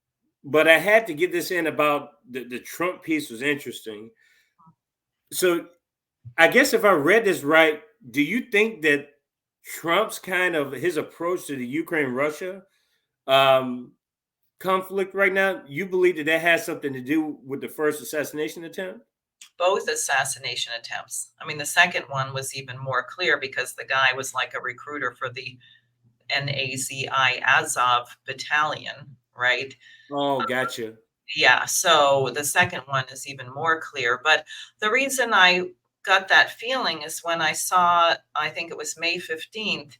but I had to get this in about the Trump piece was interesting. So I guess if I read this right, do you think that Trump's kind of his approach to the Ukraine Russia um, conflict right now, you believe that that has something to do with the first assassination attempt? Both assassination attempts. I mean, the second one was even more clear because the guy was like a recruiter for the NAZI Azov battalion, right? Oh, gotcha. Yeah, so the second one is even more clear. But the reason I got that feeling is when I saw, I think it was May 15th,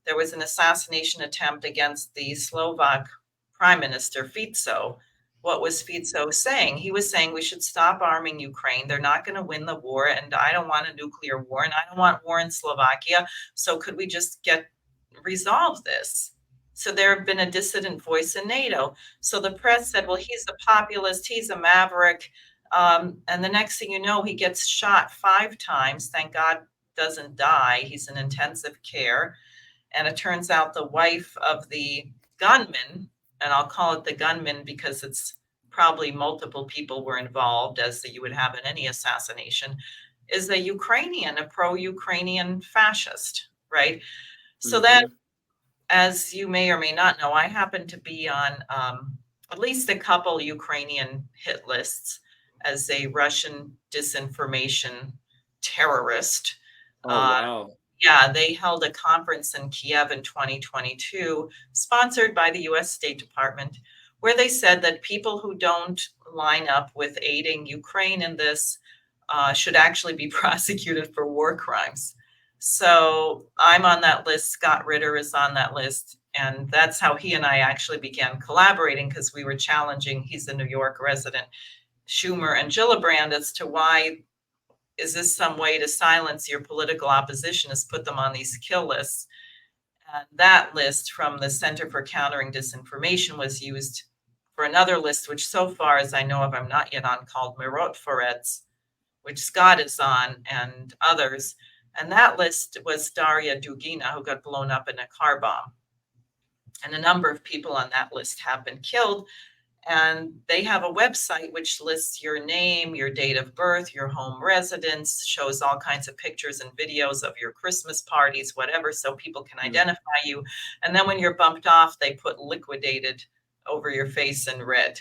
there was an assassination attempt against the Slovak Prime Minister Fico. What was Fico saying? He was saying we should stop arming Ukraine. They're not going to win the war, and I don't want a nuclear war, and I don't want war in Slovakia. So could we just resolve this? So there have been a dissident voice in NATO. So the press said, well, he's a populist, he's a maverick. And the next thing you know, he gets shot 5 times. Thank God doesn't die. He's in intensive care. And it turns out the wife of the gunman, and I'll call it the gunman because it's probably multiple people were involved, as you would have in any assassination, is a Ukrainian, a pro-Ukrainian fascist, right? So that, Hmm. as you may or may not know, I happen to be on at least a couple Ukrainian hit lists as a Russian disinformation terrorist. Oh, Uh, wow. yeah, they held a conference in Kiev in 2022, sponsored by the US State Department, where they said that people who don't line up with aiding Ukraine in this should actually be prosecuted for war crimes. So I'm on that list. Scott Ritter is on that list. And that's how he and I actually began collaborating because we were challenging, he's a New York resident, Schumer and Gillibrand as to why is this some way to silence your political opposition is put them on these kill lists. And that list from the Center for Countering Disinformation was used for another list, which so far as I know of, I'm not yet on, called Mirot Forets, which Scott is on, and others. And that list was Daria Dugina, who got blown up in a car bomb. And a number of people on that list have been killed. And they have a website which lists your name, your date of birth, your home residence, shows all kinds of pictures and videos of your Christmas parties, whatever, so people can identify you. And then when you're bumped off, they put liquidated over your face in red.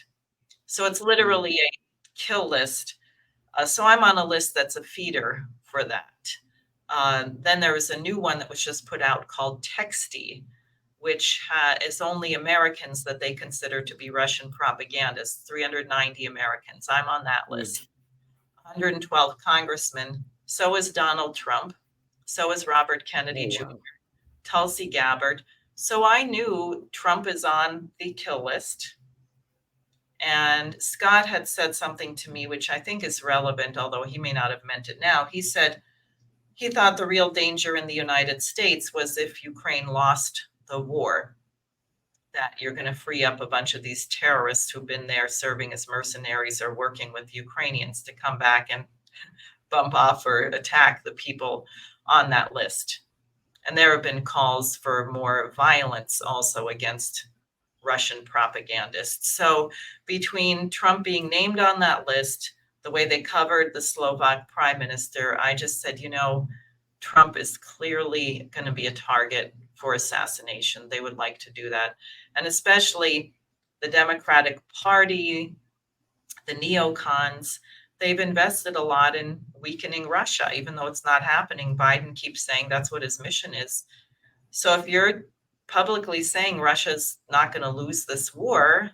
So it's literally a kill list. So I'm on a list that's a feeder for that. Then there was a new one that was just put out called Texty, which is only Americans that they consider to be Russian propagandists, 390 Americans. I'm on that Mm. list. 112 congressmen. So is Donald Trump. So is Robert Oh, Kennedy Jr., wow. Tulsi Gabbard. So I knew Trump is on the kill list. And Scott had said something to me, which I think is relevant, although he may not have meant it now. He said he thought the real danger in the United States was if Ukraine lost the war, that you're going to free up a bunch of these terrorists who've been there serving as mercenaries or working with Ukrainians to come back and bump off or attack the people on that list. And there have been calls for more violence also against Russian propagandists. So between Trump being named on that list, the way they covered the Slovak prime minister, I just said, Trump is clearly going to be a target for assassination. They would like to do that. And especially the Democratic Party the neocons, they've invested a lot in weakening Russia, even though it's not happening. Biden keeps saying that's what his mission is. So if you're publicly saying Russia's not going to lose this war,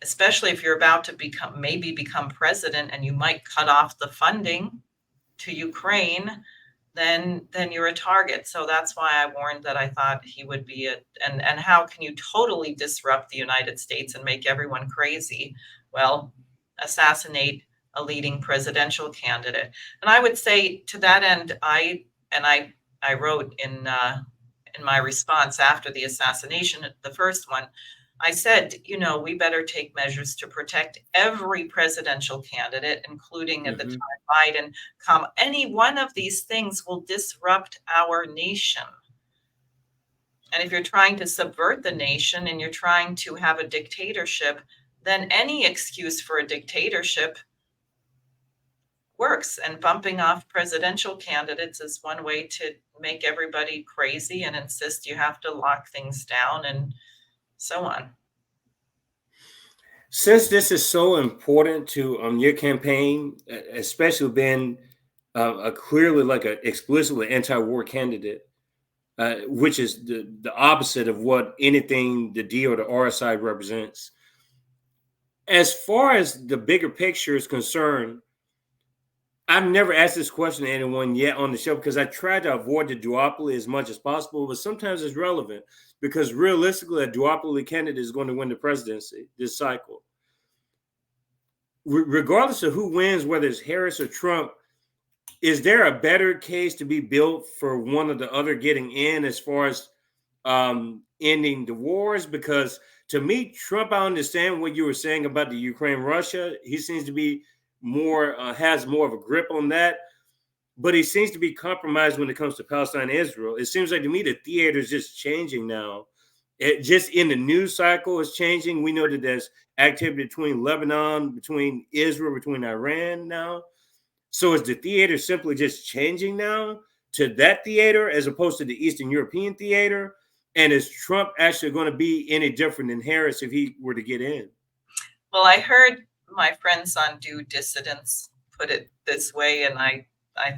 especially if you're about to maybe become president and you might cut off the funding to Ukraine, then you're a target. So that's why I warned that I thought he would be and how can you totally disrupt the United States and make everyone crazy? Well, assassinate a leading presidential candidate. And I would say to that end, I wrote in my response after the assassination, the first one, I said, we better take measures to protect every presidential candidate, including at the time Biden. Any one of these things will disrupt our nation. And if you're trying to subvert the nation and you're trying to have a dictatorship, then any excuse for a dictatorship works. And bumping off presidential candidates is one way to make everybody crazy and insist you have to lock things down and so on. Since this is so important to your campaign, especially being clearly like an explicitly anti-war candidate, which is the opposite of what anything the D or the R side represents. As far as the bigger picture is concerned, I've never asked this question to anyone yet on the show because I try to avoid the duopoly as much as possible, but sometimes it's relevant because realistically, a duopoly candidate is going to win the presidency this cycle. Regardless of who wins, whether it's Harris or Trump, is there a better case to be built for one or the other getting in as far as ending the wars? Because to me, Trump, I understand what you were saying about the Ukraine-Russia. He seems to be has more of a grip on that, but he seems to be compromised when it comes to Palestine and Israel. It seems like to me the theater is just changing now. It just in the news cycle is changing. We know that there's activity between Lebanon, between Israel, between Iran now. So is the theater simply just changing now to that theater as opposed to the Eastern European theater? And is Trump actually going to be any different than Harris if he were to get in? Well, I heard my friends on Due Dissidents put it this way, and I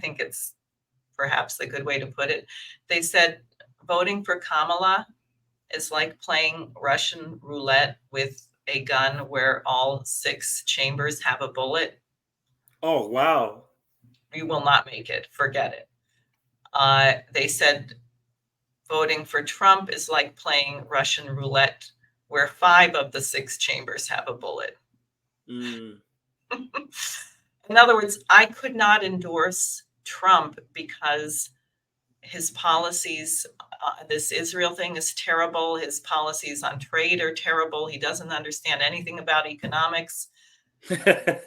think it's perhaps a good way to put it. They said voting for Kamala is like playing Russian roulette with a gun where all 6 chambers have a bullet. Oh, wow. You will not make it. Forget it. They said voting for Trump is like playing Russian roulette where 5 of the 6 chambers have a bullet. In other words, I could not endorse Trump because his policies, this Israel thing is terrible. His policies on trade are terrible. He doesn't understand anything about economics. I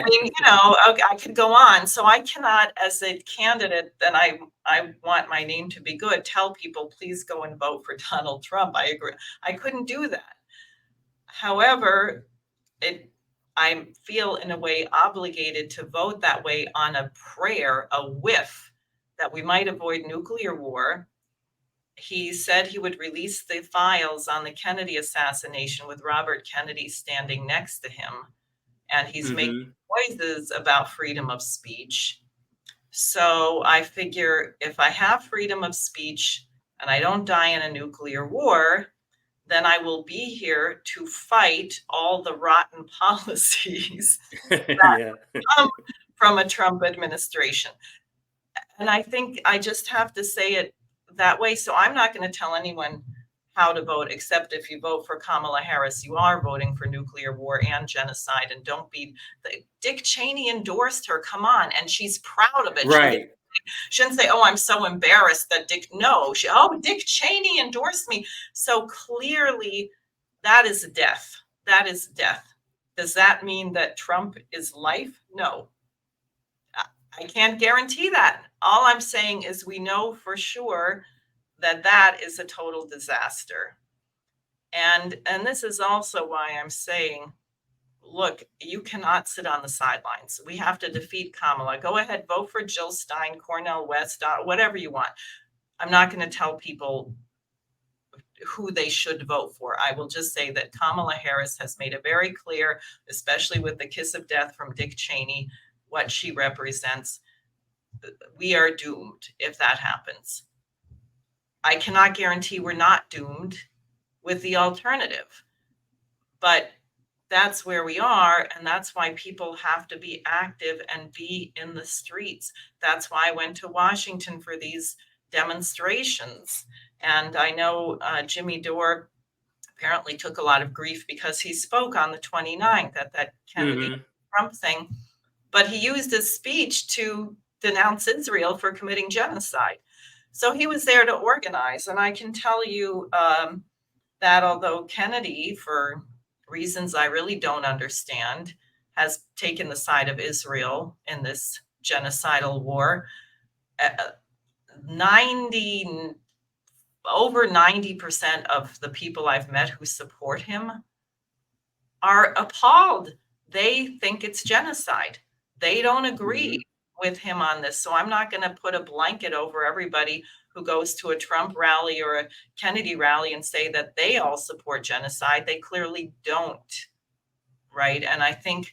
mean, I could go on. So I cannot, as a candidate, then I want my name to be good, tell people, please go and vote for Donald Trump. I agree. I couldn't do that. However, I feel in a way obligated to vote that way on a prayer, a whiff that we might avoid nuclear war. He said he would release the files on the Kennedy assassination with Robert Kennedy standing next to him. And he's making noises about freedom of speech. So I figure if I have freedom of speech and I don't die in a nuclear war, then I will be here to fight all the rotten policies that come from a Trump administration. And I think I just have to say it that way. So I'm not going to tell anyone how to vote, except if you vote for Kamala Harris, you are voting for nuclear war and genocide. And don't be Dick Cheney endorsed her. Come on. And she's proud of it. Right. She didn't say, oh, I'm so embarrassed that Dick Cheney endorsed me. So clearly that is death. That is death. Does that mean that Trump is life? No. I can't guarantee that. All I'm saying is we know for sure that is a total disaster. And this is also why I'm saying, look, you cannot sit on the sidelines. We have to defeat Kamala. Go ahead, vote for Jill Stein, Cornel West, whatever you want. I'm not going to tell people who they should vote for. I will just say that Kamala Harris has made it very clear, especially with the kiss of death from Dick Cheney, what she represents. We are doomed if that happens. I cannot guarantee we're not doomed with the alternative, but that's where we are, and that's why people have to be active and be in the streets. That's why I went to Washington for these demonstrations. And I know Jimmy Dore apparently took a lot of grief because he spoke on the 29th at that Kennedy Trump thing, but he used his speech to denounce Israel for committing genocide. So he was there to organize. And I can tell you that although Kennedy, for reasons I really don't understand, has taken the side of Israel in this genocidal war, over 90% of the people I've met who support him are appalled. They think it's genocide. They don't agree with him on this. So I'm not going to put a blanket over everybody who goes to a Trump rally or a Kennedy rally and say that they all support genocide. They clearly don't, right? And I think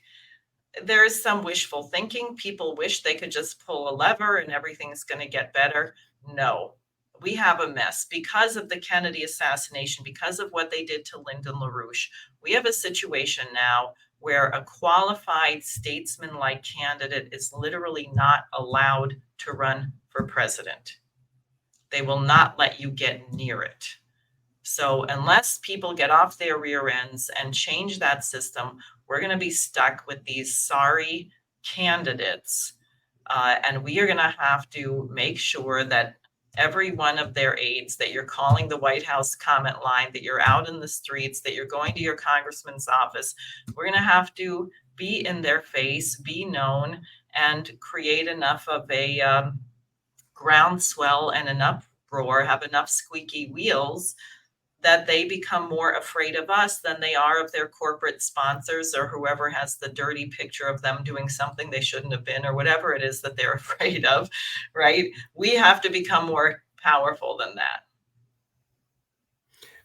there is some wishful thinking. People wish they could just pull a lever and everything's going to get better. No, we have a mess because of the Kennedy assassination, because of what they did to Lyndon LaRouche. We have a situation now where a qualified statesman-like candidate is literally not allowed to run for president. They will not let you get near it. So unless people get off their rear ends and change that system, we're going to be stuck with these sorry candidates. And we are going to have to make sure that every one of their aides, that you're calling the White House comment line, that you're out in the streets, that you're going to your congressman's office, we're going to have to be in their face, be known, and create enough of a groundswell and an uproar, have enough squeaky wheels that they become more afraid of us than they are of their corporate sponsors or whoever has the dirty picture of them doing something they shouldn't have been, or whatever it is that they're afraid of, right? We have to become more powerful than that.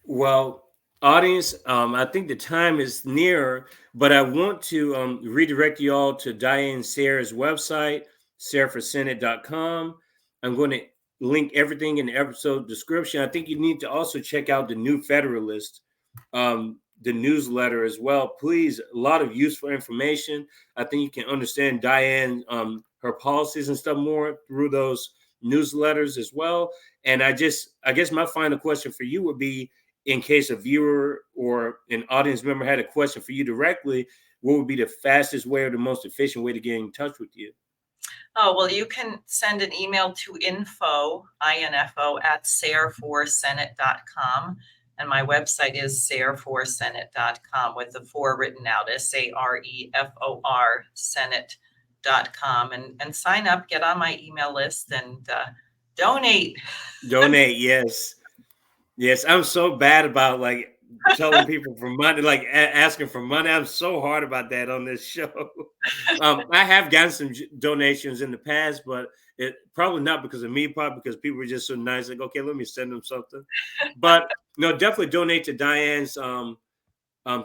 Well, audience, I think the time is near, but I want to redirect you all to Diane Sare's website, sareforsenate.com. I'm going to link everything in the episode description. I think you need to also check out the New Federalist, the newsletter as well. Please, a lot of useful information. I think you can understand Diane, her policies and stuff more through those newsletters as well. And I guess my final question for you would be, in case a viewer or an audience member had a question for you directly, what would be the fastest way or the most efficient way to get in touch with you? Oh, well, you can send an email to info at sareforsenate.com. And my website is sareforsenate.com with the 4 written out, SAREFOR Senate.com. And sign up, get on my email list, and donate. Donate, yes. Yes, I'm so bad about like telling people for money, like asking for money. I'm so hard about that on this show. I have gotten some donations in the past, but it probably not because of me, probably because people were just so nice. Like, okay, let me send them something. But no, definitely donate to Diane's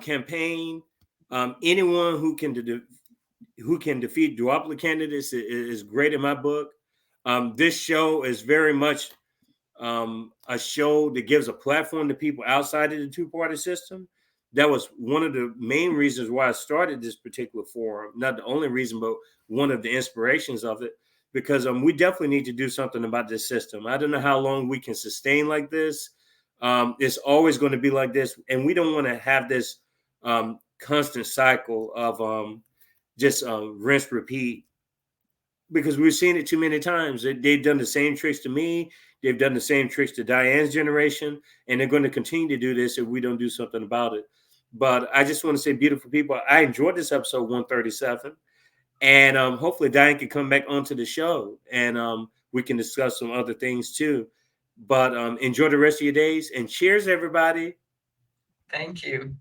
campaign. Anyone who can defeat duopoly candidates is great in my book. This show is very much a show that gives a platform to people outside of the two-party system. That was one of the main reasons why I started this particular forum. Not the only reason, but one of the inspirations of it, because we definitely need to do something about this system. I don't know how long we can sustain like this. It's always going to be like this, and we don't want to have this constant cycle of just rinse, repeat, because we've seen it too many times. They've done the same tricks to me. They've done the same tricks to Diane's generation, and they're going to continue to do this if we don't do something about it. But I just want to say, beautiful people, I enjoyed this episode 137, and hopefully Diane can come back onto the show, and we can discuss some other things too. But enjoy the rest of your days, and cheers, everybody. Thank you.